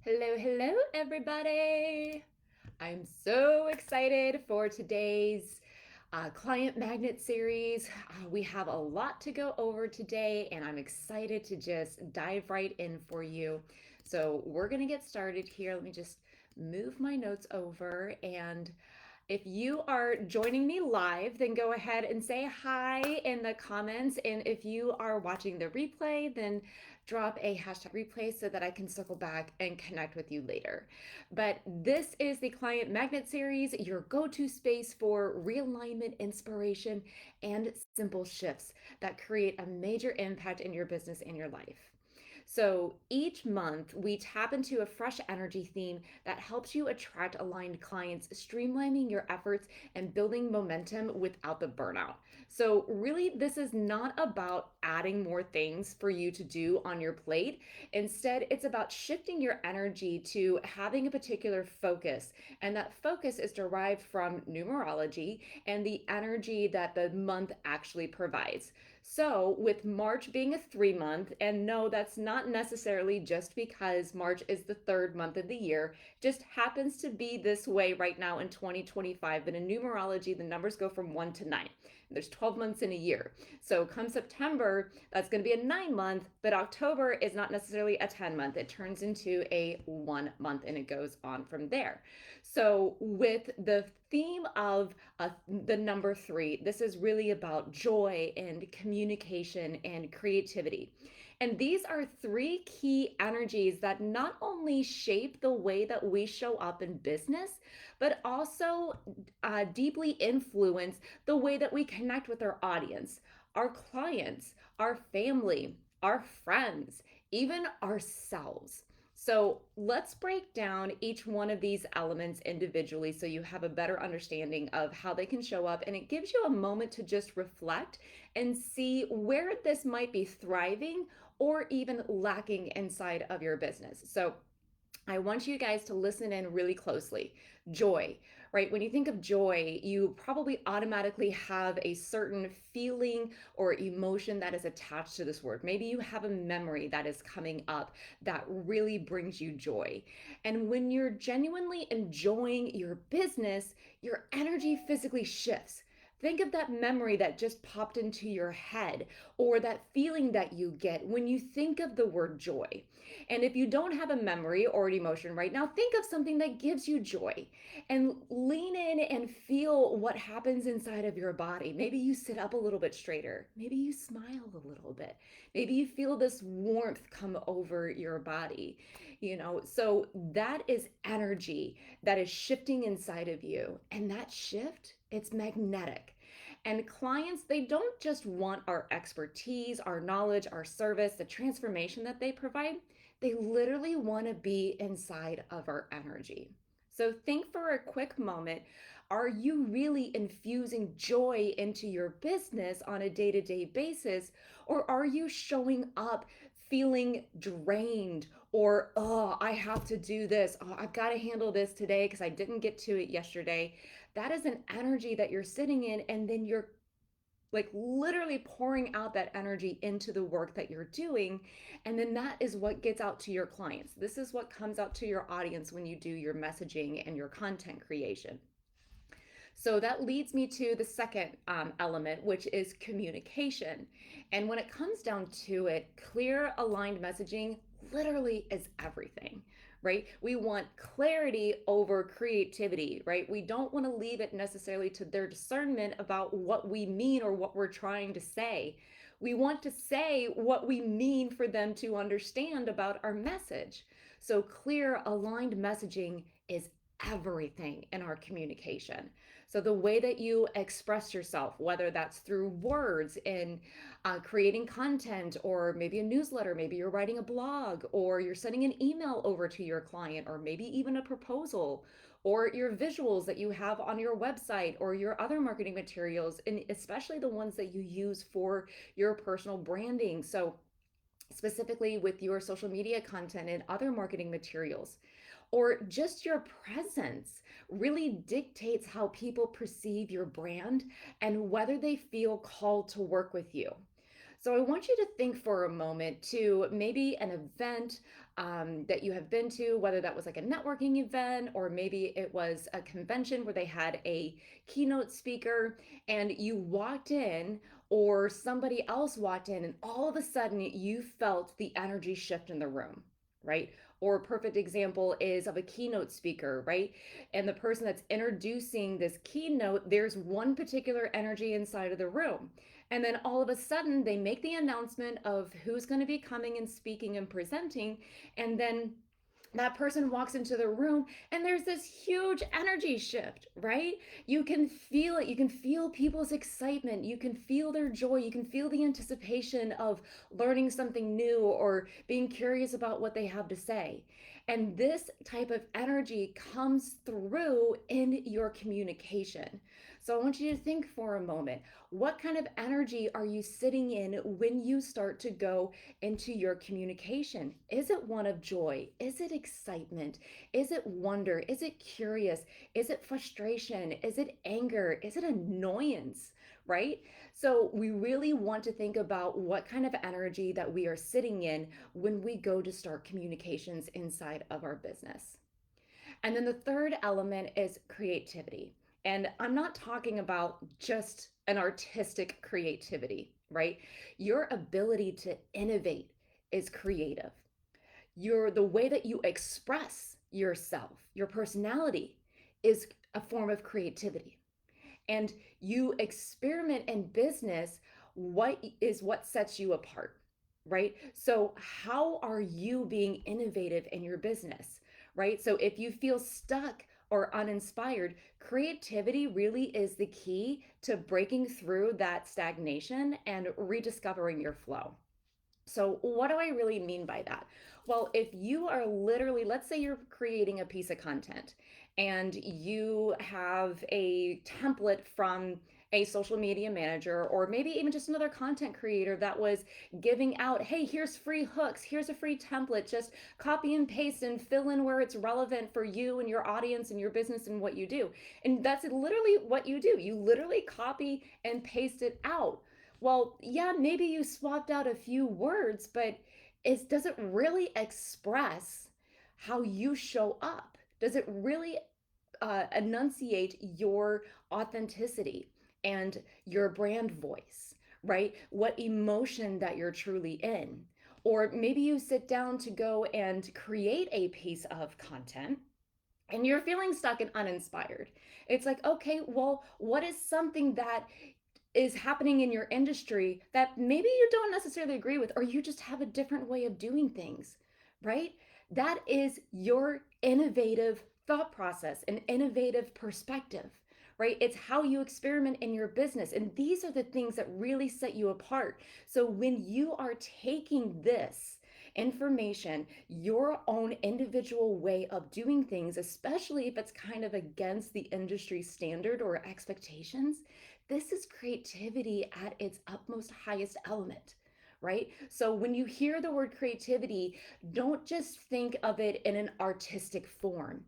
Hello, hello, everybody. I'm so excited for today's client magnet series. We have a lot to go over today, and I'm excited to just dive right in for you. So, we're going to get started here. Let me just move my notes over. And if you are joining me live, then go ahead and say hi in the comments. And if you are watching the replay, then drop a hashtag replay so that I can circle back and connect with you later. But this is the Client Magnet Series, your go to space for realignment, inspiration, and simple shifts that create a major impact in your business and your life. So each month, we tap into a fresh energy theme that helps you attract aligned clients, streamlining your efforts and building momentum without the burnout. So, really, this is not about adding more things for you to do on your plate. Instead, it's about shifting your energy to having a particular focus. And that focus is derived from numerology and the energy that the month actually provides. So, with March being a 3 month, and no, that's not necessarily just because March is the third month of the year, just happens to be this way right now in 2025. But in numerology, the numbers go from 1 to 9. There's 12 months in a year. So, come September, that's going to be a 9 month, but October is not necessarily a 10 month. It turns into a 1 month and it goes on from there. So, with the theme of the number three, this is really about joy and communication and creativity. And these are three key energies that not only shape the way that we show up in business, but also deeply influence the way that we connect with our audience, our clients, our family, our friends, even ourselves. So let's break down each one of these elements individually so you have a better understanding of how they can show up. And it gives you a moment to just reflect and see where this might be thriving or even lacking inside of your business. So I want you guys to listen in really closely. Joy, right? When you think of joy, you probably automatically have a certain feeling or emotion that is attached to this word. Maybe you have a memory that is coming up that really brings you joy. And when you're genuinely enjoying your business, your energy physically shifts. Think of that memory that just popped into your head or that feeling that you get when you think of the word joy. And if you don't have a memory or an emotion right now, think of something that gives you joy and lean in and feel what happens inside of your body. Maybe you sit up a little bit straighter. Maybe you smile a little bit. Maybe you feel this warmth come over your body. So that is energy that is shifting inside of you. And that shift, it's magnetic. And clients, they don't just want our expertise, our knowledge, our service, the transformation that they provide. They literally want to be inside of our energy. So think for a quick moment, are you really infusing joy into your business on a day-to-day basis, or are you showing up feeling drained or, oh, I have to do this. Oh, I've got to handle this today because I didn't get to it yesterday. That is an energy that you're sitting in, and then you're like literally pouring out that energy into the work that you're doing. And then that is what gets out to your clients. This is what comes out to your audience when you do your messaging and your content creation. So that leads me to the second element, which is communication. And when it comes down to it, clear, aligned messaging literally is everything, right? We want clarity over creativity, right? We don't want to leave it necessarily to their discernment about what we mean or what we're trying to say. We want to say what we mean for them to understand about our message. So, clear, aligned messaging is everything in our communication. So, the way that you express yourself, whether that's through words in creating content, or maybe a newsletter, maybe you're writing a blog, or you're sending an email over to your client, or maybe even a proposal, or your visuals that you have on your website, or your other marketing materials, and especially the ones that you use for your personal branding. So, specifically with your social media content and other marketing materials, or just your presence really dictates how people perceive your brand and whether they feel called to work with you. So I want you to think for a moment to maybe an event that you have been to, whether that was like a networking event or maybe it was a convention where they had a keynote speaker and you walked in or somebody else walked in and all of a sudden you felt the energy shift in the room, right? Or a perfect example is of a keynote speaker, right? And the person that's introducing this keynote, there's one particular energy inside of the room. And then all of a sudden, they make the announcement of who's going to be coming and speaking and presenting. And then that person walks into the room and there's this huge energy shift, right? You can feel it. You can feel people's excitement. You can feel their joy. You can feel the anticipation of learning something new or being curious about what they have to say. And this type of energy comes through in your communication. So I want you to think for a moment, what kind of energy are you sitting in when you start to go into your communication? Is it one of joy? Is it excitement? Is it wonder? Is it curious? Is it frustration? Is it anger? Is it annoyance? Right? So we really want to think about what kind of energy that we are sitting in when we go to start communications inside of our business. And then the third element is creativity. And I'm not talking about just an artistic creativity, right? Your ability to innovate is creative. The way that you express yourself, your personality is a form of creativity. And you experiment in business, what sets you apart, right? So how are you being innovative in your business, right? So if you feel stuck or uninspired, creativity really is the key to breaking through that stagnation and rediscovering your flow. So, what do I really mean by that? Well, if you are literally, let's say you're creating a piece of content and you have a template from a social media manager, or maybe even just another content creator that was giving out, hey, here's free hooks, here's a free template, just copy and paste and fill in where it's relevant for you and your audience and your business and what you do. And that's literally what you do. You literally copy and paste it out. Well, yeah, maybe you swapped out a few words, but does it really express how you show up? Does it really enunciate your authenticity and your brand voice, right? What emotion that you're truly in? Or maybe you sit down to go and create a piece of content and you're feeling stuck and uninspired. It's like, okay, well, what is something that is happening in your industry that maybe you don't necessarily agree with, or you just have a different way of doing things, right? That is your innovative thought process, an innovative perspective, right? It's how you experiment in your business. And these are the things that really set you apart. So when you are taking this information, your own individual way of doing things, especially if it's kind of against the industry standard or expectations, this is creativity at its utmost highest element, right? So when you hear the word creativity, don't just think of it in an artistic form.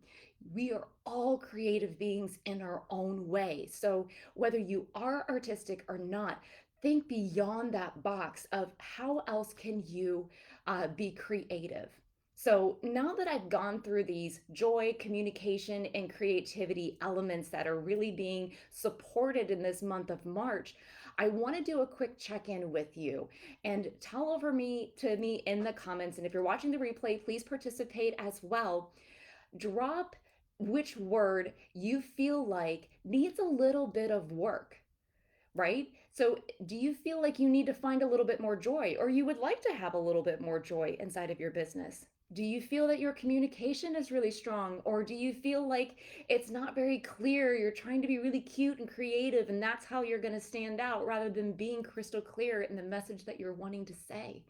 We are all creative beings in our own way. So whether you are artistic or not, think beyond that box of how else can you be creative. So now that I've gone through these joy, communication, and creativity elements that are really being supported in this month of March, I want to do a quick check-in with you and tell over me to me in the comments. And if you're watching the replay, please participate as well. Drop which word you feel like needs a little bit of work, right? So, do you feel like you need to find a little bit more joy, or you would like to have a little bit more joy inside of your business? Do you feel that your communication is really strong, or do you feel like it's not very clear? You're trying to be really cute and creative, and that's how you're going to stand out rather than being crystal clear in the message that you're wanting to say?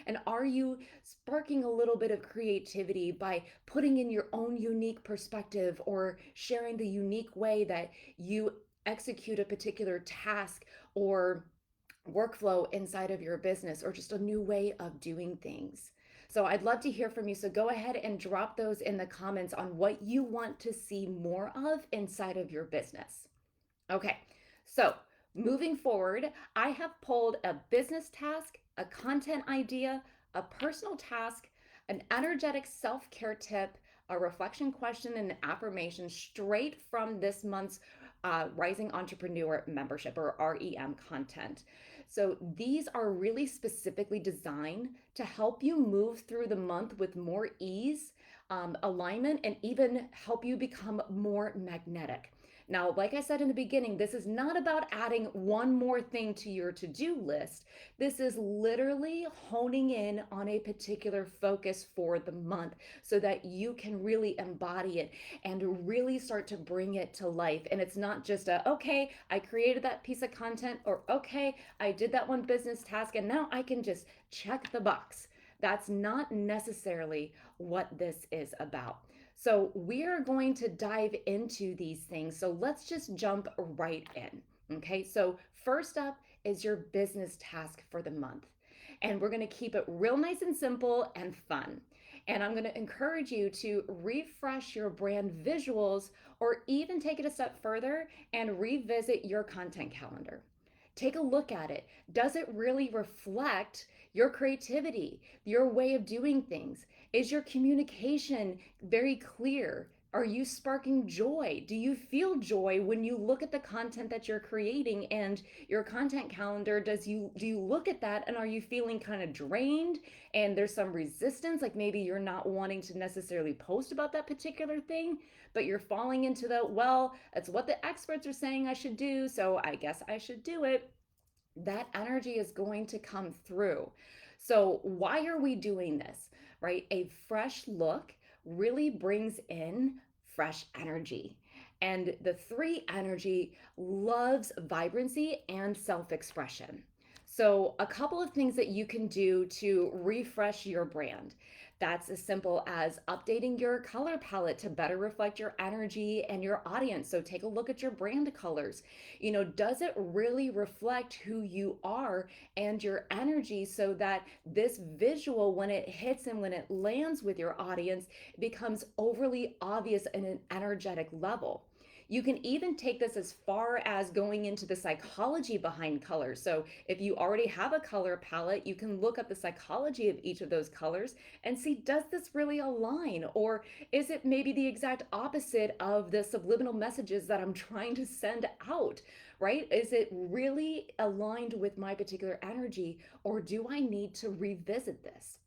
And are you sparking a little bit of creativity by putting in your own unique perspective or sharing the unique way that you execute a particular task or workflow inside of your business, or just a new way of doing things? So I'd love to hear from you. So go ahead and drop those in the comments on what you want to see more of inside of your business. Okay, so Moving forward, I have pulled a business task, a content idea, a personal task, an energetic self care tip, a reflection question, and an affirmation straight from this month's Rising Entrepreneur membership or REM content. So these are really specifically designed to help you move through the month with more ease, alignment, and even help you become more magnetic. Now, like I said in the beginning, this is not about adding one more thing to your to do list. This is literally honing in on a particular focus for the month so that you can really embody it and really start to bring it to life. And it's not just a, okay, I created that piece of content, or okay, I did that one business task and now I can just check the box. That's not necessarily what this is about. So, we are going to dive into these things. So, let's just jump right in. Okay, so first up is your business task for the month. And we're going to keep it real nice and simple and fun. And I'm going to encourage you to refresh your brand visuals or even take it a step further and revisit your content calendar. Take a look at it. Does it really reflect your creativity, your way of doing things? Is your communication very clear? Are you sparking joy? Do you feel joy when you look at the content that you're creating and your content calendar? Do you look at that and are you feeling kind of drained and there's some resistance, like maybe you're not wanting to necessarily post about that particular thing, but you're falling into the, well, that's what the experts are saying I should do, so I guess I should do it. That energy is going to come through. So, why are we doing this? Right? A fresh look really brings in fresh energy. And the three energy loves vibrancy and self expression. So, a couple of things that you can do to refresh your brand. That's as simple as updating your color palette to better reflect your energy and your audience. So, take a look at your brand colors. Does it really reflect who you are and your energy so that this visual, when it hits and when it lands with your audience, becomes overly obvious in an energetic level? You can even take this as far as going into the psychology behind colors. So, if you already have a color palette, you can look up the psychology of each of those colors and see, does this really align? Or is it maybe the exact opposite of the subliminal messages that I'm trying to send out? Right? Is it really aligned with my particular energy, or do I need to revisit this?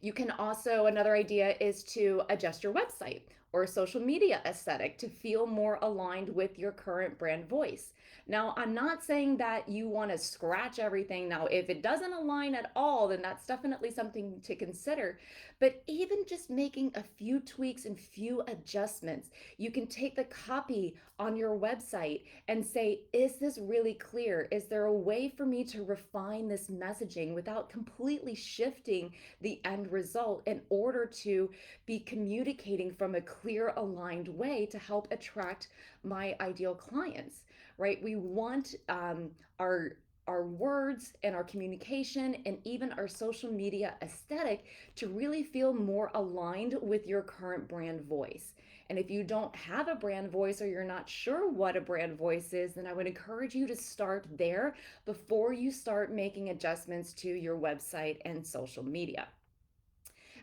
You can also, another idea is to adjust your website or social media aesthetic to feel more aligned with your current brand voice. Now, I'm not saying that you want to scratch everything. Now, if it doesn't align at all, then that's definitely something to consider. But even just making a few tweaks and few adjustments, you can take the copy on your website and say, is this really clear? Is there a way for me to refine this messaging without completely shifting the end result in order to be communicating from a clear, aligned way to help attract my ideal clients, right? We want our words and our communication and even our social media aesthetic to really feel more aligned with your current brand voice. And if you don't have a brand voice or you're not sure what a brand voice is, then I would encourage you to start there before you start making adjustments to your website and social media.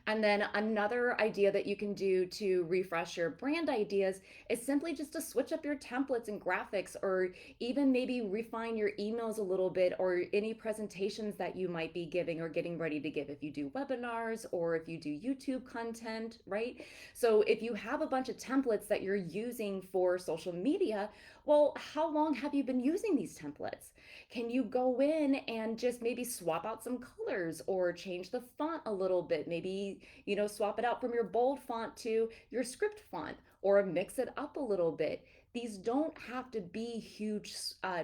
And then another idea that you can do to refresh your brand ideas is simply just to switch up your templates and graphics, or even maybe refine your emails a little bit, or any presentations that you might be giving or getting ready to give if you do webinars or if you do YouTube content, right? So if you have a bunch of templates that you're using for social media, well, how long have you been using these templates? Can you go in and just maybe swap out some colors or change the font a little bit? Maybe, swap it out from your bold font to your script font, or mix it up a little bit. These don't have to be huge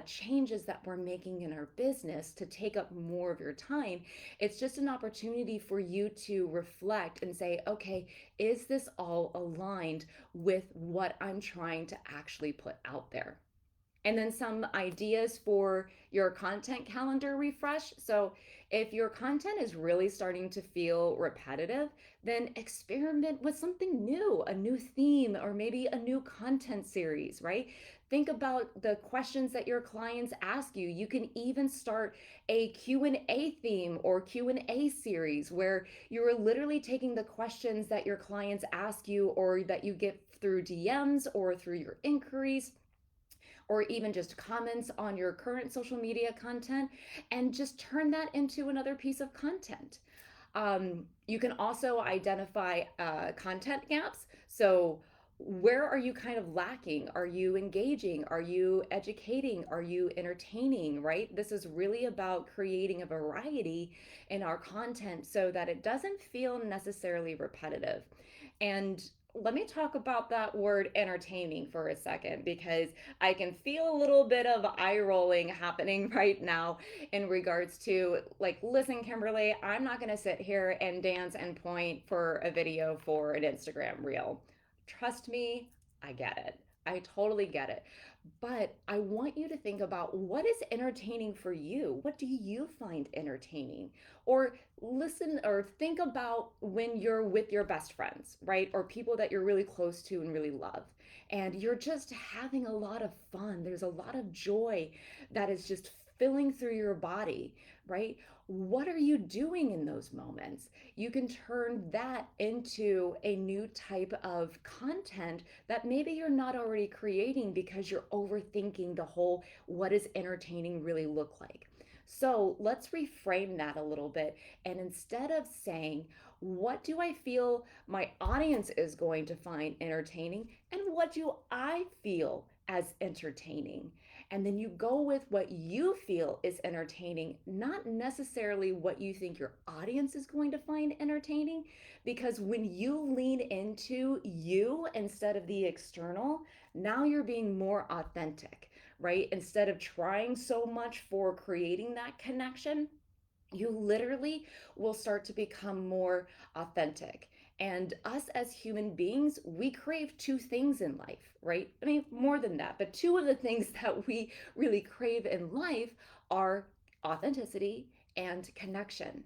changes that we're making in our business to take up more of your time. It's just an opportunity for you to reflect and say, okay, is this all aligned with what I'm trying to actually put out there? And then some ideas for your content calendar refresh. So, if your content is really starting to feel repetitive, then experiment with something new, a new theme, or maybe a new content series, right? Think about the questions that your clients ask you. You can even start a Q&A theme or Q&A series where you're literally taking the questions that your clients ask you or that you get through DMs or through your inquiries or even just comments on your current social media content and just turn that into another piece of content. You can also identify content gaps. So, where are you kind of lacking? Are you engaging? Are you educating? Are you entertaining? Right? This is really about creating a variety in our content so that it doesn't feel necessarily repetitive. And let me talk about that word entertaining for a second because I can feel a little bit of eye rolling happening right now in regards to like, listen, Kimberly, I'm not going to sit here and dance and point for a video for an Instagram reel. Trust me, I get it. I totally get it. But I want you to think about what is entertaining for you. What do you find entertaining? Or listen or think about when you're with your best friends, right? Or people that you're really close to and really love. And you're just having a lot of fun. There's a lot of joy that is just filling through your body, right? What are you doing in those moments? You can turn that into a new type of content that maybe you're not already creating because you're overthinking the whole what does entertaining really look like. So let's reframe that a little bit. And instead of saying, what do I feel my audience is going to find entertaining? And what do I feel as entertaining? And then you go with what you feel is entertaining, not necessarily what you think your audience is going to find entertaining. Because when you lean into you instead of the external, now you're being more authentic, right? Instead of trying so much for creating that connection, you literally will start to become more authentic. And us as human beings, we crave two things in life, right? I mean, more than that, but two of the things that we really crave in life are authenticity and connection.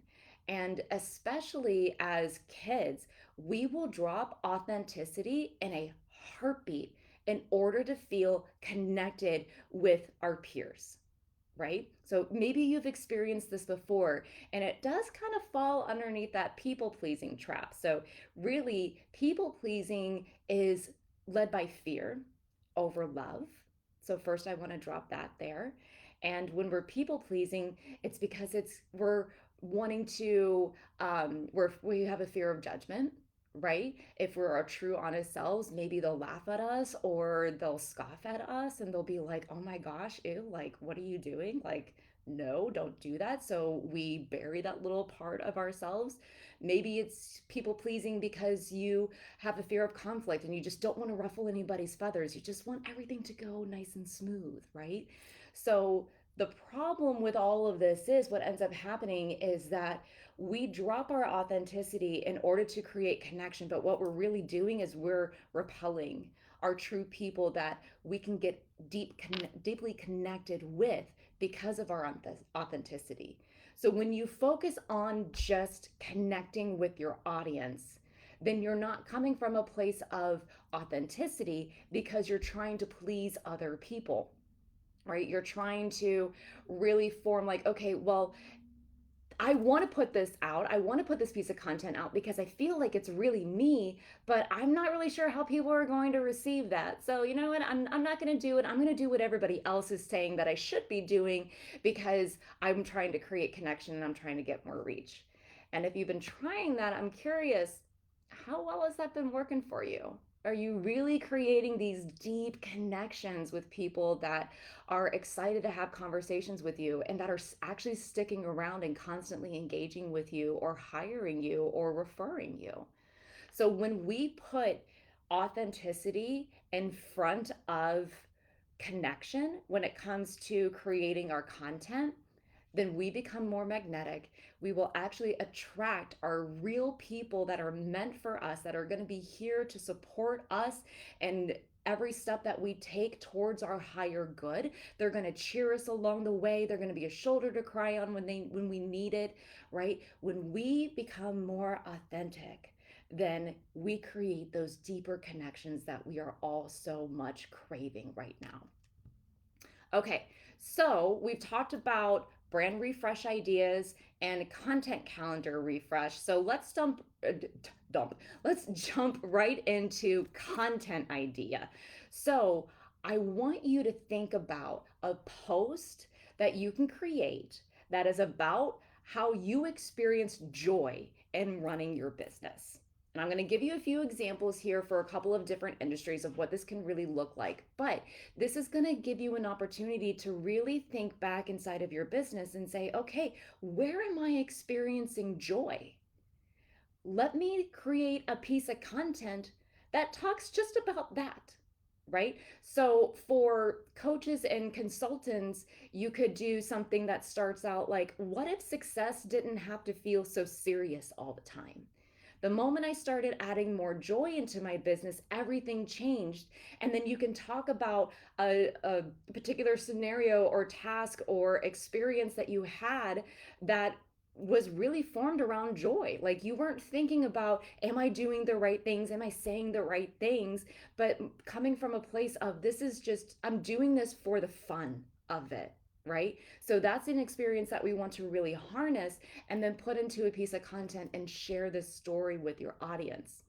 And especially as kids, we will drop authenticity in a heartbeat in order to feel connected with our peers, right? So maybe you've experienced this before, and it does kind of fall underneath that people pleasing trap. So, really, people pleasing is led by fear over love. So, first, I want to drop that there. And when we're people pleasing, it's because we're wanting to, we have a fear of judgment, right? If we're our true honest selves, maybe they'll laugh at us or they'll scoff at us and they'll be like, oh my gosh, ew, like, what are you doing? Like, no, don't do that. So we bury that little part of ourselves. Maybe it's people pleasing because you have a fear of conflict and you just don't want to ruffle anybody's feathers. You just want everything to go nice and smooth, right? So the problem with all of this is what ends up happening is that we drop our authenticity in order to create connection, but what we're really doing is we're repelling our true people that we can get deeply connected with because of our authenticity. So when you focus on just connecting with your audience, then you're not coming from a place of authenticity because you're trying to please other people, right? You're trying to really form like, okay, well, I want to put this out. I want to put this piece of content out because I feel like it's really me, but I'm not really sure how people are going to receive that. So, you know what? I'm not going to do it. I'm going to do what everybody else is saying that I should be doing because I'm trying to create connection and I'm trying to get more reach. And if you've been trying that, I'm curious, how well has that been working for you? Are you really creating these deep connections with people that are excited to have conversations with you and that are actually sticking around and constantly engaging with you or hiring you or referring you? So when we put authenticity in front of connection when it comes to creating our content, then we become more magnetic. We will actually attract our real people that are meant for us, that are going to be here to support us and every step that we take towards our higher good. They're going to cheer us along the way. They're going to be a shoulder to cry on when we need it, right? When we become more authentic, then we create those deeper connections that we are all so much craving right now. Okay, so we've talked about brand refresh ideas and content calendar refresh. So dump. Let's jump right into content idea. So I want you to think about a post that you can create that is about how you experience joy in running your business. And I'm going to give you a few examples here for a couple of different industries of what this can really look like. But this is going to give you an opportunity to really think back inside of your business and say, okay, where am I experiencing joy? Let me create a piece of content that talks just about that. Right? So, for coaches and consultants, you could do something that starts out like, what if success didn't have to feel so serious all the time? The moment I started adding more joy into my business, everything changed. And then you can talk about a particular scenario or task or experience that you had that was really formed around joy. Like you weren't thinking about, am I doing the right things? Am I saying the right things? But coming from a place of, this is just, I'm doing this for the fun of it. Right? So that's an experience that we want to really harness and then put into a piece of content and share this story with your audience.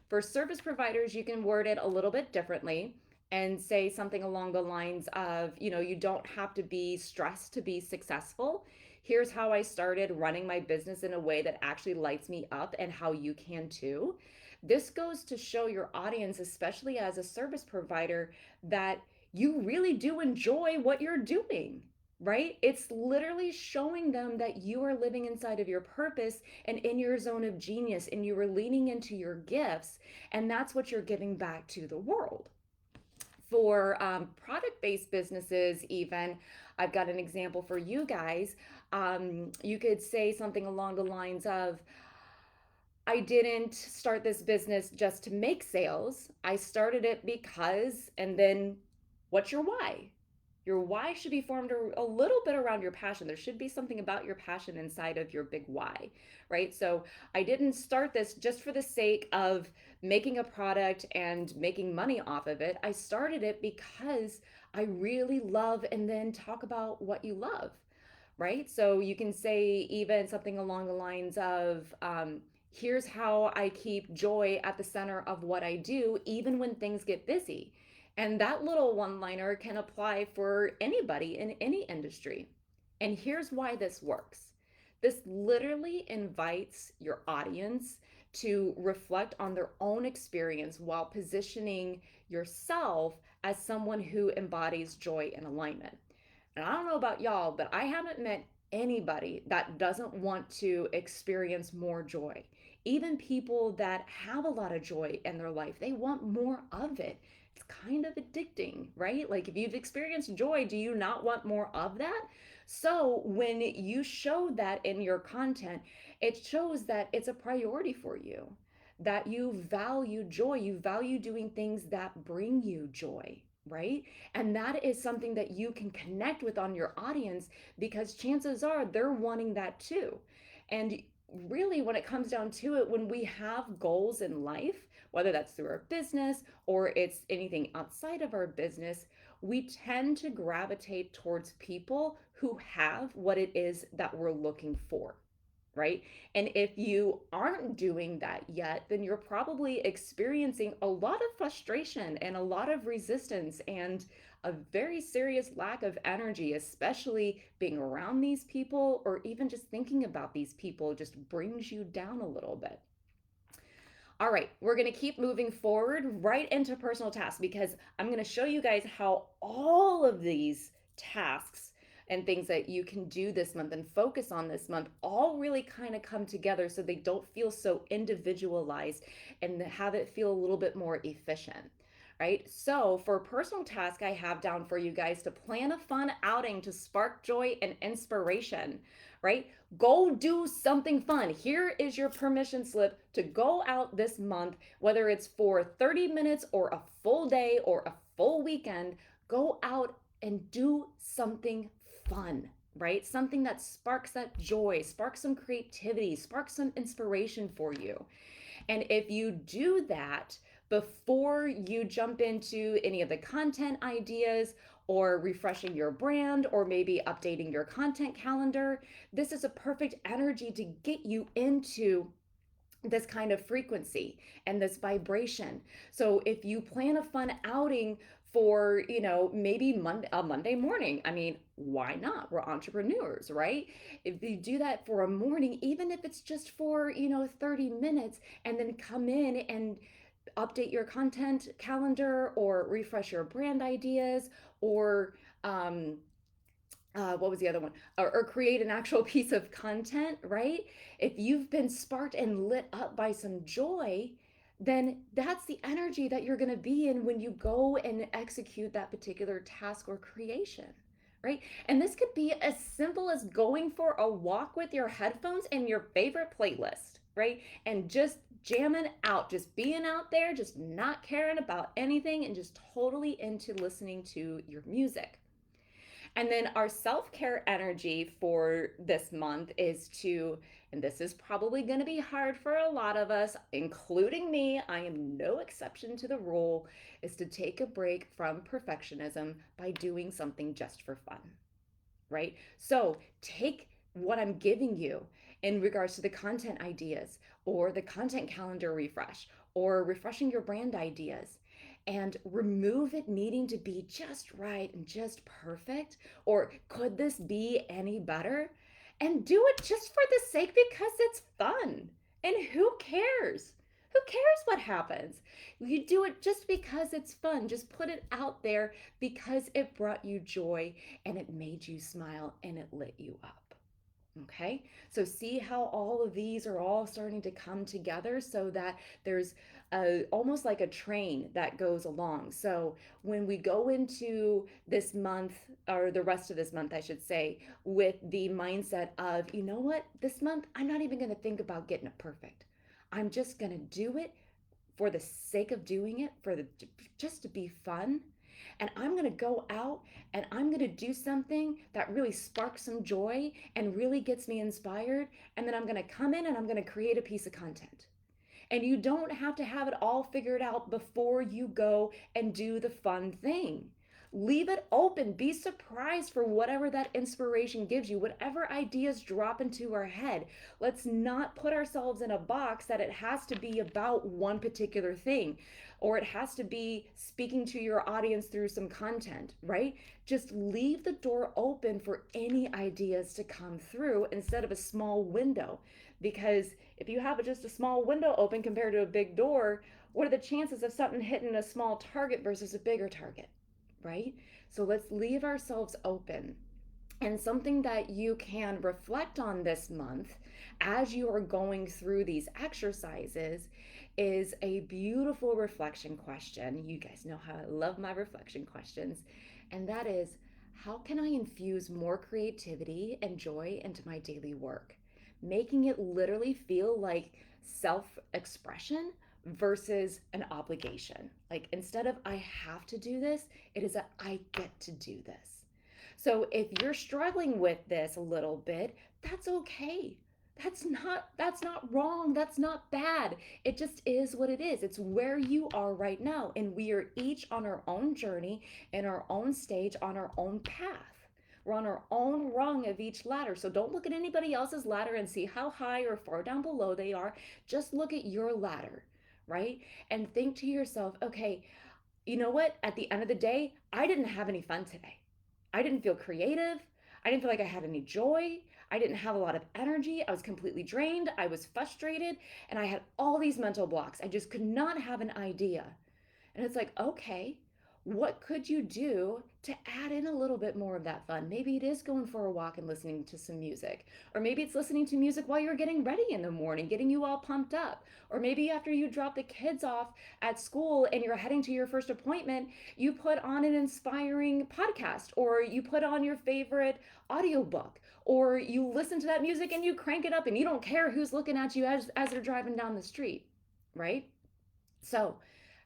For service providers, you can word it a little bit differently and say something along the lines of, you don't have to be stressed to be successful. Here's how I started running my business in a way that actually lights me up and how you can too. This goes to show your audience, especially as a service provider, that you really do enjoy what you're doing, right? It's literally showing them that you are living inside of your purpose and in your zone of genius, and you are leaning into your gifts, and that's what you're giving back to the world. For product based businesses, even, I've got an example for you guys. You could say something along the lines of, I didn't start this business just to make sales. I started it because, and then what's your why? Your why should be formed a little bit around your passion. There should be something about your passion inside of your big why, right? So I didn't start this just for the sake of making a product and making money off of it. I started it because I really love, and then talk about what you love, right? So you can say even something along the lines of, here's how I keep joy at the center of what I do, even when things get busy. And that little one liner can apply for anybody in any industry. And here's why this works. This literally invites your audience to reflect on their own experience while positioning yourself as someone who embodies joy and alignment. And I don't know about y'all, but I haven't met anybody that doesn't want to experience more joy. Even people that have a lot of joy in their life, they want more of it. It's kind of addicting, right? Like if you've experienced joy, do you not want more of that? So when you show that in your content, it shows that it's a priority for you, that you value joy, you value doing things that bring you joy, right? And that is something that you can connect with on your audience, because chances are they're wanting that too. And really, when it comes down to it, when we have goals in life, whether that's through our business or it's anything outside of our business, we tend to gravitate towards people who have what it is that we're looking for, right? And if you aren't doing that yet, then you're probably experiencing a lot of frustration and a lot of resistance and a very serious lack of energy, especially being around these people, or even just thinking about these people just brings you down a little bit. All right, we're going to keep moving forward right into personal tasks, because I'm going to show you guys how all of these tasks and things that you can do this month and focus on this month all really kind of come together so they don't feel so individualized and have it feel a little bit more efficient. Right? So, for personal task, I have down for you guys to plan a fun outing to spark joy and inspiration, right? Go do something fun. Here is your permission slip to go out this month, whether it's for 30 minutes or a full day or a full weekend. Go out and do something fun, right? Something that sparks that joy, sparks some creativity, sparks some inspiration for you. And if you do that before you jump into any of the content ideas or refreshing your brand, or maybe updating your content calendar. This is a perfect energy to get you into this kind of frequency and this vibration. So if you plan a fun outing for, maybe a Monday morning, I mean, why not? We're entrepreneurs, right? If you do that for a morning, even if it's just for, 30 minutes, and then come in and update your content calendar or refresh your brand ideas, or what was the other one? Or create an actual piece of content, right? If you've been sparked and lit up by some joy, then that's the energy that you're going to be in when you go and execute that particular task or creation, right? And this could be as simple as going for a walk with your headphones and your favorite playlist, right? And just jamming out, just being out there, just not caring about anything and just totally into listening to your music. And then our self care energy for this month is to, and this is probably going to be hard for a lot of us, including me, I am no exception to the rule, is to take a break from perfectionism by doing something just for fun, right? So take what I'm giving you in regards to the content ideas or the content calendar refresh or refreshing your brand ideas, and remove it needing to be just right and just perfect, or could this be any better, and do it just for the sake because it's fun. And who cares? Who cares what happens? You do it just because it's fun. Just put it out there because it brought you joy and it made you smile and it lit you up. Okay, so see how all of these are all starting to come together so that there's almost like a train that goes along. So when we go into this month, or the rest of this month, I should say, with the mindset of, you know what, this month, I'm not even going to think about getting it perfect. I'm just going to do it for the sake of doing it, for the just to be fun. And I'm going to go out and I'm going to do something that really sparks some joy and really gets me inspired. And then I'm going to come in and I'm going to create a piece of content. And you don't have to have it all figured out before you go and do the fun thing. Leave it open. Be surprised for whatever that inspiration gives you, whatever ideas drop into our head. Let's not put ourselves in a box that it has to be about one particular thing, or it has to be speaking to your audience through some content, right? Just leave the door open for any ideas to come through instead of a small window. Because if you have just a small window open compared to a big door, what are the chances of something hitting a small target versus a bigger target, right? So let's leave ourselves open. And something that you can reflect on this month as you are going through these exercises is a beautiful reflection question. You guys know how I love my reflection questions. And that is, how can I infuse more creativity and joy into my daily work? Making it literally feel like self expression versus an obligation. Like instead of I have to do this, it is a I get to do this. So if you're struggling with this a little bit, that's okay. That's not wrong. That's not bad. It just is what it is. It's where you are right now, and we are each on our own journey, in our own stage, on our own path. We're on our own rung of each ladder. So don't look at anybody else's ladder and see how high or far down below they are. Just look at your ladder, right? And think to yourself, okay, you know what? At the end of the day, I didn't have any fun today. I didn't feel creative. I didn't feel like I had any joy. I didn't have a lot of energy. I was completely drained. I was frustrated. And I had all these mental blocks. I just could not have an idea. And it's like, okay, what could you do to add in a little bit more of that fun? Maybe it is going for a walk and listening to some music. Or maybe it's listening to music while you're getting ready in the morning, getting you all pumped up. Or maybe after you drop the kids off at school and you're heading to your first appointment, you put on an inspiring podcast, or you put on your favorite audiobook, or you listen to that music and you crank it up and you don't care who's looking at you as they're driving down the street, right? So,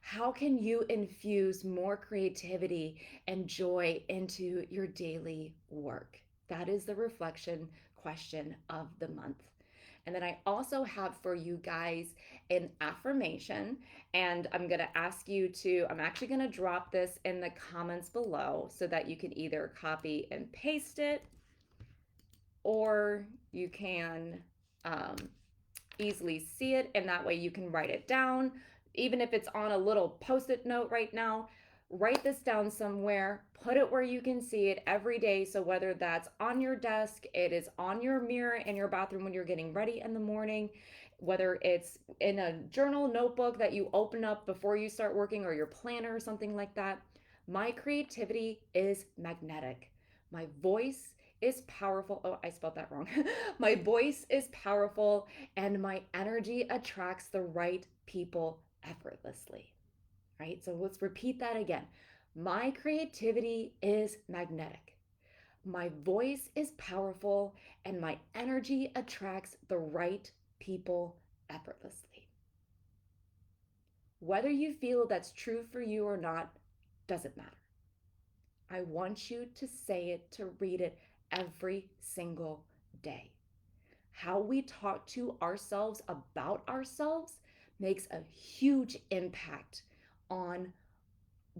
how can you infuse more creativity and joy into your daily work? That is the reflection question of the month. And then I also have for you guys an affirmation. And I'm actually going to drop this in the comments below so that you can either copy and paste it, or you can um, easily see it, and that way you can write it down. Even if it's on a little post-it note right now, write this down somewhere, put it where you can see it every day. So whether that's on your desk, it is on your mirror in your bathroom when you're getting ready in the morning, whether it's in a journal notebook that you open up before you start working, or your planner or something like that. My creativity is magnetic. My voice is powerful. Oh, I spelled that wrong. My voice is powerful, and my energy attracts the right people effortlessly. Right? So let's repeat that again. My creativity is magnetic. My voice is powerful, and my energy attracts the right people effortlessly. Whether you feel that's true for you or not doesn't matter. I want you to say it, to read it every single day. How we talk to ourselves about ourselves makes a huge impact on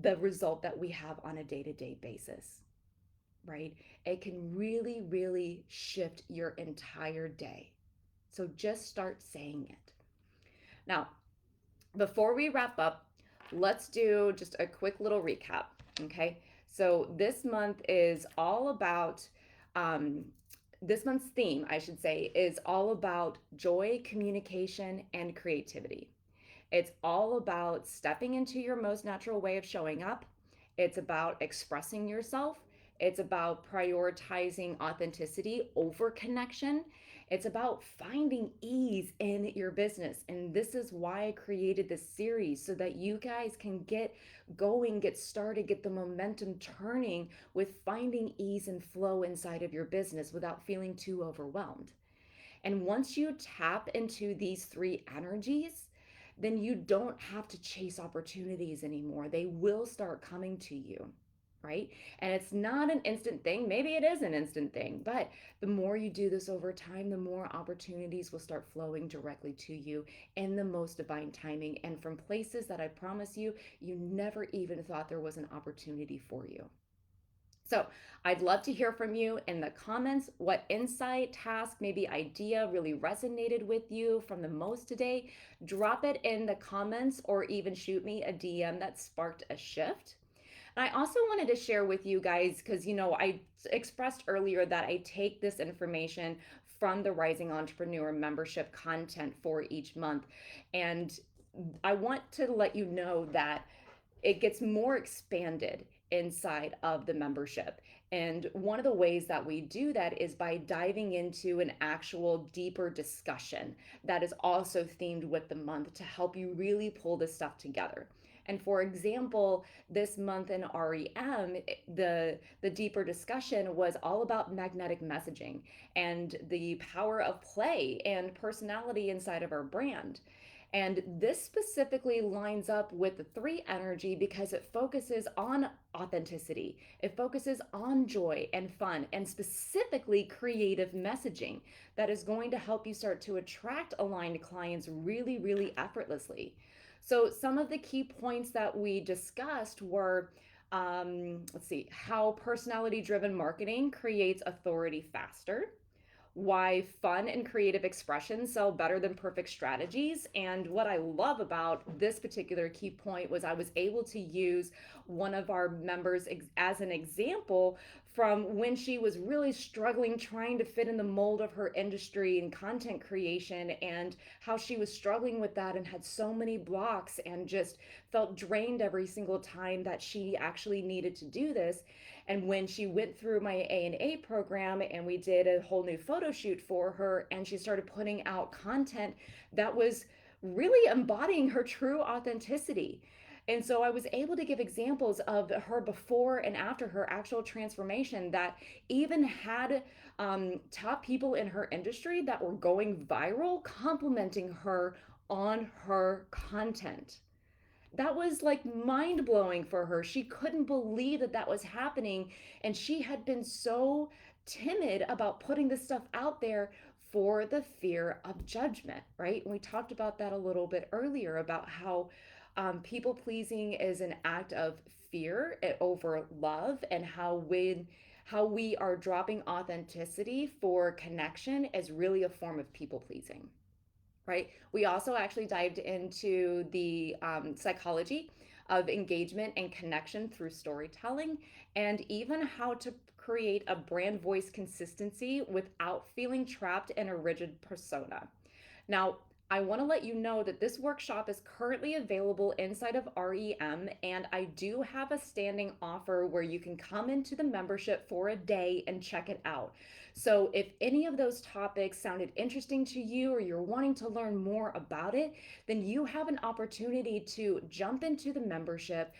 the result that we have on a day-to-day basis, right? It can really, really shift your entire day. So just start saying it. Now, before we wrap up, let's do just a quick little recap, okay? So this month is all about, um, this month's theme, I should say, is all about joy, communication, and creativity. It's all about stepping into your most natural way of showing up. It's about expressing yourself. It's about prioritizing authenticity over connection. It's about finding ease in your business. And this is why I created this series, so that you guys can get going, get started, get the momentum turning with finding ease and flow inside of your business without feeling too overwhelmed. And once you tap into these three energies, then you don't have to chase opportunities anymore. They will start coming to you, right? And it's not an instant thing. Maybe it is an instant thing, but the more you do this over time, the more opportunities will start flowing directly to you in the most divine timing, and from places that I promise you, you never even thought there was an opportunity for you. So I'd love to hear from you in the comments. What insight, task, maybe idea really resonated with you from the most today? Drop it in the comments, or even shoot me a DM that sparked a shift. And I also wanted to share with you guys, because I expressed earlier that I take this information from the Rising Entrepreneur membership content for each month. And I want to let you know that it gets more expanded inside of the membership. And one of the ways that we do that is by diving into an actual deeper discussion that is also themed with the month, to help you really pull this stuff together. And for example, this month in REM, the deeper discussion was all about magnetic messaging and the power of play and personality inside of our brand. And this specifically lines up with the three energy because it focuses on authenticity. It focuses on joy and fun, and specifically creative messaging that is going to help you start to attract aligned clients really, really effortlessly. So, some of the key points that we discussed were, let's see, how personality driven marketing creates authority faster, why fun and creative expression sell better than perfect strategies. And what I love about this particular key point was I was able to use one of our members as an example from when she was really struggling trying to fit in the mold of her industry and content creation, and how she was struggling with that and had so many blocks and just felt drained every single time that she actually needed to do this. And when she went through my A&A program and we did a whole new photo shoot for her, and she started putting out content that was really embodying her true authenticity. And so I was able to give examples of her before and after her actual transformation that even had top people in her industry that were going viral complimenting her on her content. That was like mind blowing for her. She couldn't believe that that was happening. And she had been so timid about putting this stuff out there for the fear of judgment, right? And we talked about that a little bit earlier about how people pleasing is an act of fear over love, and how we are dropping authenticity for connection is really a form of people pleasing, right? We also actually dived into the psychology of engagement and connection through storytelling, and even how to create a brand voice consistency without feeling trapped in a rigid persona. Now, I want to let you know that this workshop is currently available inside of REM, and I do have a standing offer where you can come into the membership for a day and check it out. So, if any of those topics sounded interesting to you or you're wanting to learn more about it, then you have an opportunity to jump into the membership,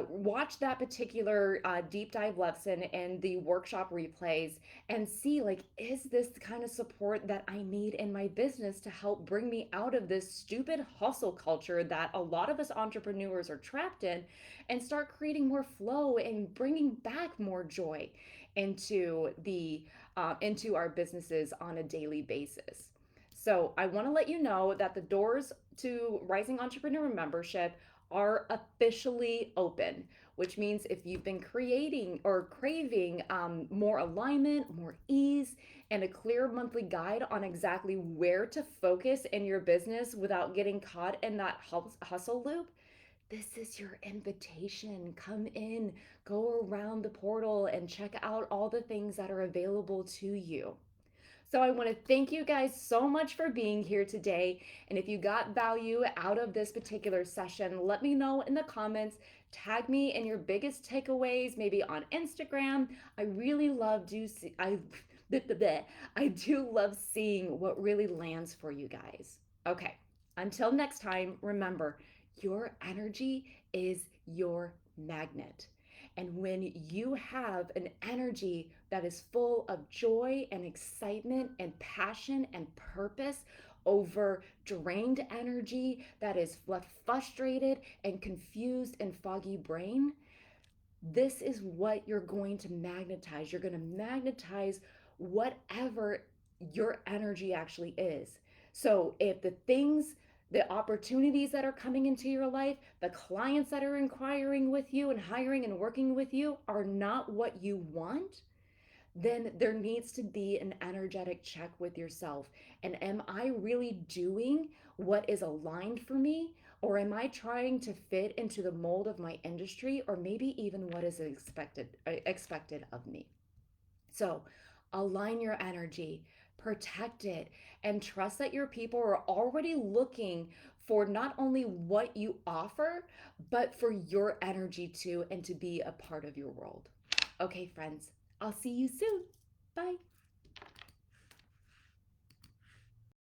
watch that particular deep dive lesson and the workshop replays, and see, like, is this the kind of support that I need in my business to help bring me out of this stupid hustle culture that a lot of us entrepreneurs are trapped in, and start creating more flow and bringing back more joy into our businesses on a daily basis. So I want to let you know that the doors to Rising Entrepreneur membership are officially open, which means if you've been creating or craving more alignment, more ease, and a clear monthly guide on exactly where to focus in your business without getting caught in that hustle loop, this is your invitation. Come in, go around the portal, and check out all the things that are available to you. So I want to thank you guys so much for being here today. And if you got value out of this particular session, let me know in the comments. Tag me in your biggest takeaways, maybe on Instagram. I really love do see I do love seeing what really lands for you guys. Okay. Until next time, remember, your energy is your magnet. And when you have an energy that is full of joy and excitement and passion and purpose over drained energy that is left frustrated and confused and foggy brain, this is what you're going to magnetize. You're going to magnetize whatever your energy actually is. So if the opportunities that are coming into your life, the clients that are inquiring with you and hiring and working with you are not what you want, then there needs to be an energetic check with yourself. And am I really doing what is aligned for me? Or am I trying to fit into the mold of my industry, or maybe even what is expected of me? So align your energy, protect it, and trust that your people are already looking for not only what you offer, but for your energy too, and to be a part of your world. Okay, friends, I'll see you soon. Bye.